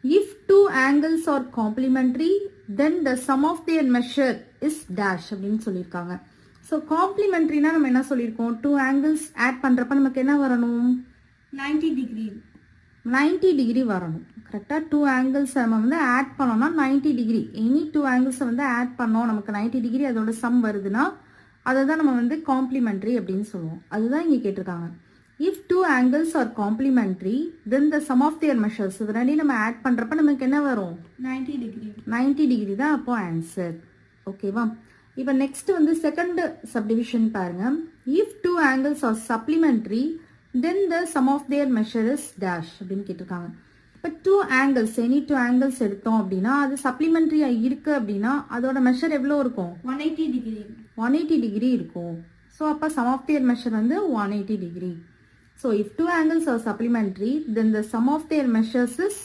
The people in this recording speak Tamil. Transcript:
If two angles are complementary then the sum of their measure is dash அப்படின்னு சொல்லியிருக்காங்க. ஸோ காம்ப்ளிமெண்ட்ரினா நம்ம என்ன சொல்லியிருக்கோம், டூ ஆங்கிள்ஸ் ஆட் பண்ணுறப்ப நமக்கு என்ன வரணும், 90 டிகிரி 90 டிகிரி வரணும். கரெக்டாக டூ ஆங்கிள்ஸ் நம்ம வந்து ஆட் பண்ணோம்னா 90 டிகிரி, எனி டூ ஆங்கிள்ஸை வந்து ஆட் பண்ணோம் நமக்கு 90 டிகிரி அதோட சம் வருதுன்னா அதை தான் நம்ம வந்து காம்ப்ளிமெண்ட்ரி அப்படின்னு சொல்லுவோம். அதுதான் இங்கே கேட்டிருக்காங்க. If two angles are complementary then the sum of their measures, இது ரெண்டையும் நம்ம ஆட் பண்ணுறப்ப நமக்கு என்ன வரும், 90 டிகிரி 90 டிகிரி தான் அப்போ ஆன்சர். ஓகேவா. இப்போ நெக்ஸ்ட் வந்து செகண்ட் சப்டிவிஷன் பாருங்க. If two angles are supplementary then the sum of their measure is dash அப்படின்னு கேட்டிருக்காங்க. இப்போ two angles, any two angles எடுத்தோம் அப்படின்னா அது சப்ளிமெண்ட்ரியா இருக்கு அப்படின்னா அதோட மெஷர் எவ்வளோ இருக்கும், 180 டிகிரி 180 டிகிரி இருக்கும். ஸோ அப்போ சம் ஆஃப் தியர் மெஷர் வந்து 180 degree. So if two angles are supplementary then the sum of their measures is